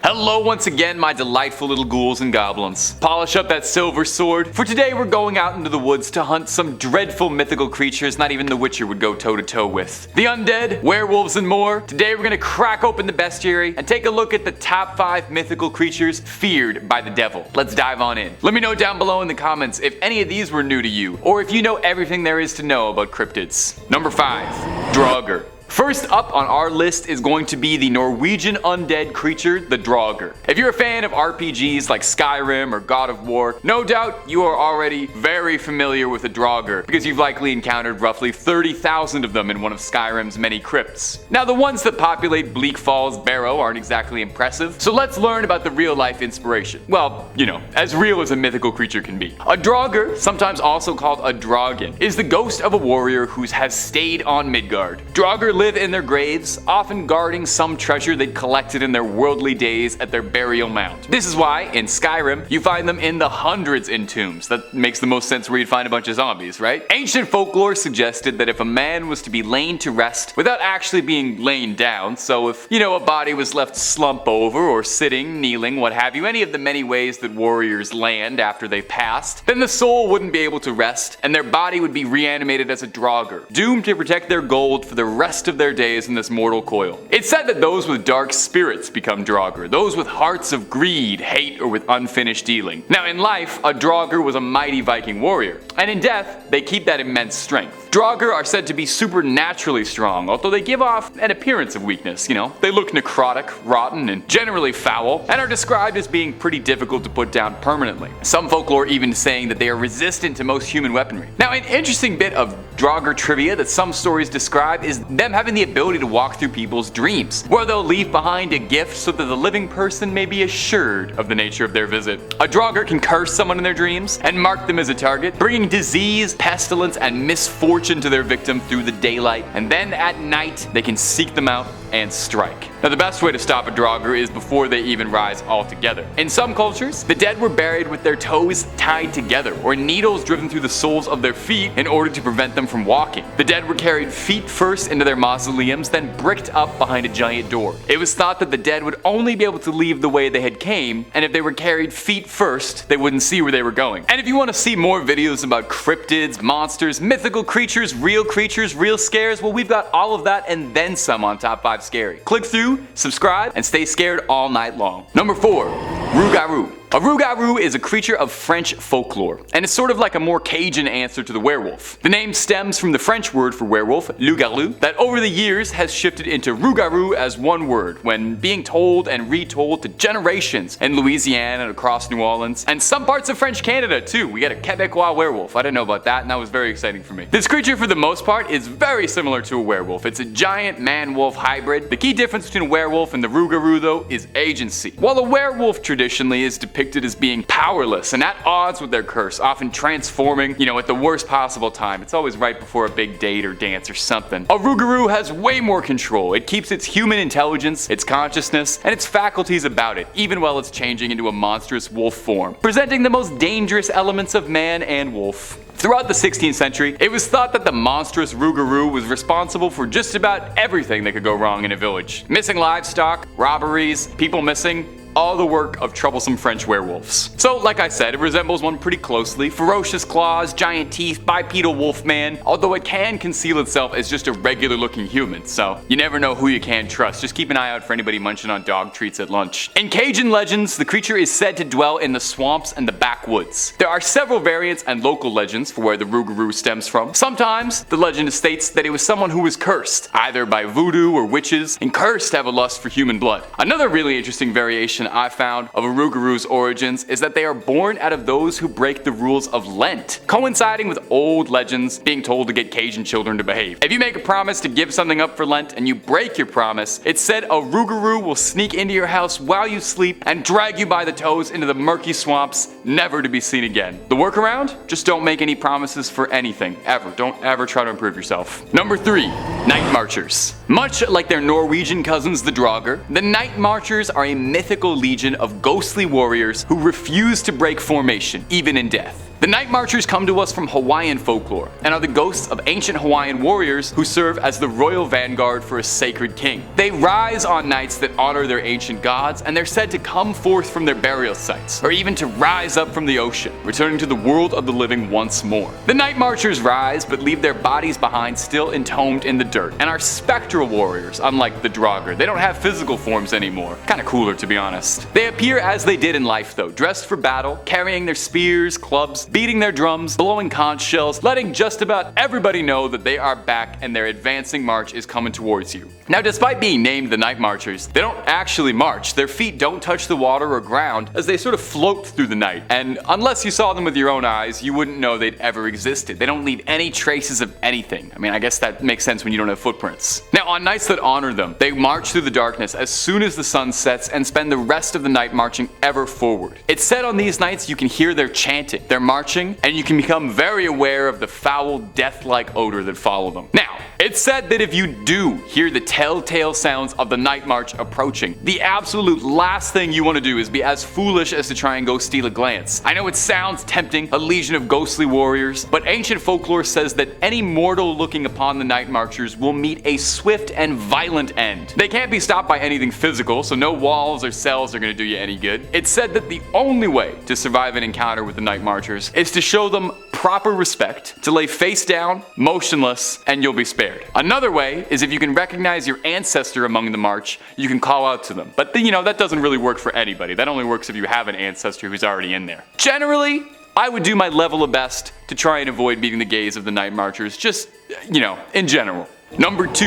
Hello once again, my delightful little ghouls and goblins. Polish up that silver sword, for today we're going out into the woods to hunt some dreadful mythical creatures not even the Witcher would go toe to toe with. The undead, werewolves, and more. Today we're gonna crack open the bestiary and take a look at the top 5 mythical creatures feared by the devil. Let's dive on in. Let me know down below in the comments if any of these were new to you, or if you know everything there is to know about cryptids. Number 5. Draugr. First up on our list is going to be the Norwegian undead creature, the Draugr. If you're a fan of RPGs like Skyrim or God of War, no doubt you are already very familiar with the Draugr, because you've likely encountered roughly 30,000 of them in one of Skyrim's many crypts. Now the ones that populate Bleak Falls Barrow aren't exactly impressive, so let's learn about the real life inspiration. Well, you know, as real as a mythical creature can be. A Draugr, sometimes also called a dragon, is the ghost of a warrior who has stayed on Midgard. Draugr live in their graves, often guarding some treasure they'd collected in their worldly days at their burial mound. This is why, in Skyrim, you find them in the hundreds in tombs. That makes the most sense where you'd find a bunch of zombies, right? Ancient folklore suggested that if a man was to be lain to rest without actually being lain down, so if, you know, a body was left slump over or sitting, kneeling, what have you, any of the many ways that warriors land after they've passed, then the soul wouldn't be able to rest, and their body would be reanimated as a Draugr, doomed to protect their gold for the rest of their days in this mortal coil. It's said that those with dark spirits become Draugr, those with hearts of greed, hate, or with unfinished dealing. Now in life, a Draugr was a mighty Viking warrior, and in death, they keep that immense strength. Draugr are said to be supernaturally strong, although they give off an appearance of weakness, you know. They look necrotic, rotten, and generally foul, and are described as being pretty difficult to put down permanently. Some folklore even saying that they are resistant to most human weaponry. Now an interesting bit of Draugr trivia that some stories describe is them having the ability to walk through people's dreams, where they'll leave behind a gift so that the living person may be assured of the nature of their visit. A Draugr can curse someone in their dreams and mark them as a target, bringing disease, pestilence, and misfortune to their victim through the daylight, and then at night they can seek them out and strike. Now the best way to stop a Draugr is before they even rise altogether. In some cultures, the dead were buried with their toes tied together, or needles driven through the soles of their feet in order to prevent them from walking. The dead were carried feet first into their mausoleums, then bricked up behind a giant door. It was thought that the dead would only be able to leave the way they had came, and if they were carried feet first, they wouldn't see where they were going. And if you want to see more videos about cryptids, monsters, mythical creatures, real scares, well, we've got all of that and then some on Top 5 Scary. Click through, subscribe, and stay scared all night long. Number 4. Rougarou. A Rougarou is a creature of French folklore, and it's sort of like a more Cajun answer to the werewolf. The name stems from the French word for werewolf, loup-garou, that over the years has shifted into Rougarou as one word when being told and retold to generations in Louisiana and across New Orleans, and some parts of French Canada too. We got a Quebecois werewolf. I didn't know about that, and that was very exciting for me. This creature for the most part is very similar to a werewolf. It's a giant man-wolf hybrid. The key difference between a werewolf and the Rougarou though is agency. While a werewolf traditionally is depicted as being powerless and at odds with their curse, often transforming, you know, at the worst possible time. It's always right before a big date or dance or something. A Rougarou has way more control. It keeps its human intelligence, its consciousness, and its faculties about it, even while it's changing into a monstrous wolf form, presenting the most dangerous elements of man and wolf. Throughout the 16th century, it was thought that the monstrous Rougarou was responsible for just about everything that could go wrong in a village. Missing livestock, robberies, people missing, all the work of troublesome French werewolves. So, like I said, it resembles one pretty closely. Ferocious claws, giant teeth, bipedal wolf man, although it can conceal itself as just a regular looking human, so you never know who you can trust. Just keep an eye out for anybody munching on dog treats at lunch. In Cajun legends, the creature is said to dwell in the swamps and the backwoods. There are several variants and local legends for where the Rougarou stems from. Sometimes, the legend states that it was someone who was cursed, either by voodoo or witches, and cursed to have a lust for human blood. Another really interesting variation I found of a Rougarou's origins is that they are born out of those who break the rules of Lent, coinciding with old legends being told to get Cajun children to behave. If you make a promise to give something up for Lent and you break your promise, it's said a Rougarou will sneak into your house while you sleep and drag you by the toes into the murky swamps, never to be seen again. The workaround? Just don't make any promises for anything, ever. Don't ever try to improve yourself. Number 3. Nightmarchers. Much like their Norwegian cousins the Draugr, the Nightmarchers are a mythical legion of ghostly warriors who refuse to break formation, even in death. The Nightmarchers come to us from Hawaiian folklore and are the ghosts of ancient Hawaiian warriors who serve as the royal vanguard for a sacred king. They rise on nights that honor their ancient gods, and they're said to come forth from their burial sites, or even to rise up from the ocean, returning to the world of the living once more. The Nightmarchers rise, but leave their bodies behind still entombed in the dirt, and are spectral warriors, unlike the Draugr. They don't have physical forms anymore. Kinda cooler, to be honest. They appear as they did in life though, dressed for battle, carrying their spears, clubs, beating their drums, blowing conch shells, letting just about everybody know that they are back and their advancing march is coming towards you. Now, despite being named the Nightmarchers, they don't actually march. Their feet don't touch the water or ground as they sort of float through the night, and unless you saw them with your own eyes, you wouldn't know they'd ever existed. They don't leave any traces of anything. I mean, I guess that makes sense when you don't have footprints. Now, on nights that honor them, they march through the darkness as soon as the sun sets and spend the rest of the night marching ever forward. It's said on these nights you can hear their chanting, their marching, and you can become very aware of the foul, death-like odor that follow them. Now, it's said that if you do hear the telltale sounds of the night march approaching, the absolute last thing you want to do is be as foolish as to try and go steal a glance. I know it sounds tempting, a legion of ghostly warriors, but ancient folklore says that any mortal looking upon the night marchers will meet a swift and violent end. They can't be stopped by anything physical, so no walls or cells are going to do you any good. It's said that the only way to survive an encounter with the night marchers is to show them proper respect, to lay face down, motionless, and you'll be spared. Another way is if you can recognize your ancestor among the march, you can call out to them. But that doesn't really work for anybody. That only works if you have an ancestor who's already in there. Generally, I would do my level of best to try and avoid meeting the gaze of the night marchers, just, in general. Number 2.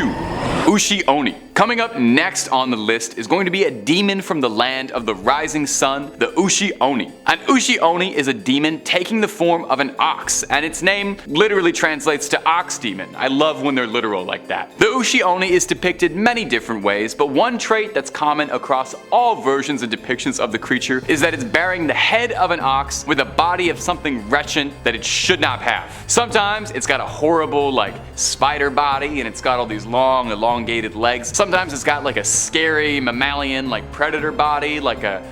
Ushi-Oni. Coming up next on the list is going to be a demon from the land of the rising sun, the Ushi-Oni. An Ushi-Oni is a demon taking the form of an ox, and its name literally translates to ox demon. I love when they're literal like that. The Ushi-Oni is depicted many different ways, but one trait that's common across all versions and depictions of the creature is that it's bearing the head of an ox with a body of something wretched that it should not have. Sometimes it's got a horrible spider body and it's got all these long elongated legs. Sometimes it's got a scary mammalian predator body like a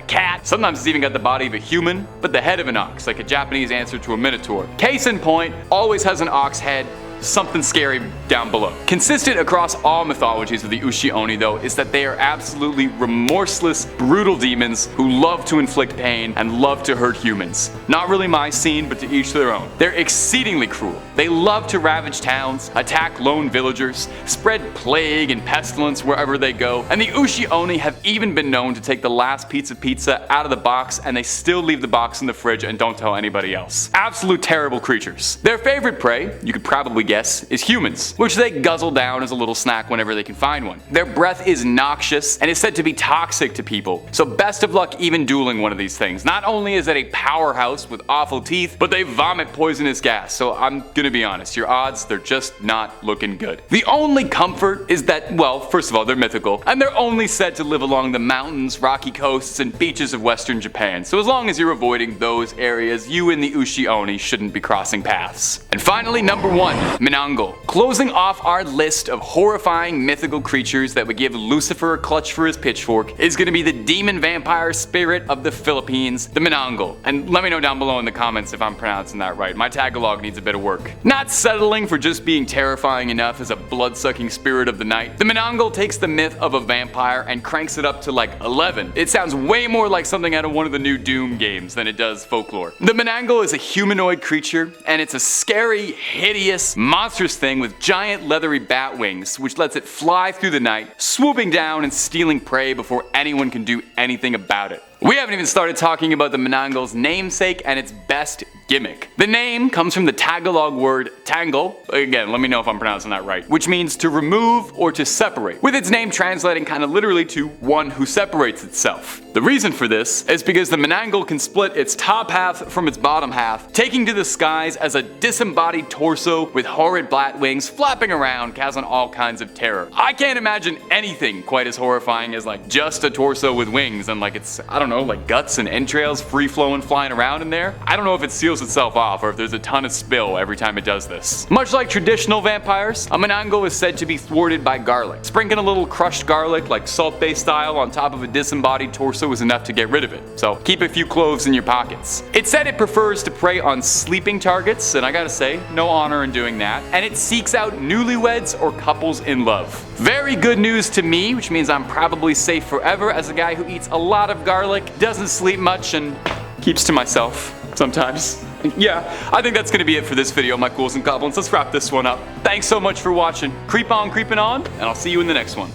cat. Sometimes it's even got the body of a human, but the head of an ox, like a Japanese answer to a minotaur. Case in point, always has an ox head. Something scary down below. Consistent across all mythologies of the Ushi-Oni though is that they are absolutely remorseless, brutal demons who love to inflict pain and love to hurt humans. Not really my scene, but to each their own. They're exceedingly cruel. They love to ravage towns, attack lone villagers, spread plague and pestilence wherever they go, and the Ushi-Oni have even been known to take the last piece of pizza out of the box and they still leave the box in the fridge and don't tell anybody else. Absolute terrible creatures. Their favorite prey, you could probably guess, is humans, which they guzzle down as a little snack whenever they can find one. Their breath is noxious and is said to be toxic to people, so best of luck even dueling one of these things. Not only is it a powerhouse with awful teeth, but they vomit poisonous gas, so I'm gonna be honest, your odds, they're just not looking good. The only comfort is that, well, first of all, they're mythical, and they're only said to live along the mountains, rocky coasts, and beaches of western Japan, so as long as you're avoiding those areas, you and the Ushi-Oni shouldn't be crossing paths. And finally, number 1. Manananggal. Closing off our list of horrifying mythical creatures that would give Lucifer a clutch for his pitchfork is going to be the demon vampire spirit of the Philippines, the Manananggal. And let me know down below in the comments if I'm pronouncing that right. My Tagalog needs a bit of work. Not settling for just being terrifying enough as a blood-sucking spirit of the night, the Manananggal takes the myth of a vampire and cranks it up to 11. It sounds way more like something out of one of the new Doom games than it does folklore. The Manananggal is a humanoid creature, and it's a scary, hideous, monstrous thing with giant leathery bat wings, which lets it fly through the night, swooping down and stealing prey before anyone can do anything about it. We haven't even started talking about the Manananggal's namesake and its best gimmick. The name comes from the Tagalog word tangle, again let me know if I'm pronouncing that right, which means to remove or to separate, with its name translating kind of literally to one who separates itself. The reason for this is because the Manananggal can split its top half from its bottom half, taking to the skies as a disembodied torso with horrid bat wings flapping around, causing all kinds of terror. I can't imagine anything quite as horrifying as just a torso with wings and it's, I don't know, guts and entrails free flowing flying around in there. I don't know if it seals seals itself off or if there's a ton of spill every time it does this. Much like traditional vampires, a Manananggal is said to be thwarted by garlic. Sprinkling a little crushed garlic, like Salt Bae style, on top of a disembodied torso is enough to get rid of it, so keep a few cloves in your pockets. It's said it prefers to prey on sleeping targets, and I gotta say, no honor in doing that, and it seeks out newlyweds or couples in love. Very good news to me, which means I'm probably safe forever as a guy who eats a lot of garlic, doesn't sleep much, and keeps to myself sometimes. Yeah, I think that's gonna be it for this video, my ghouls and goblins. Let's wrap this one up. Thanks so much for watching. Keep on creeping on, and I'll see you in the next one.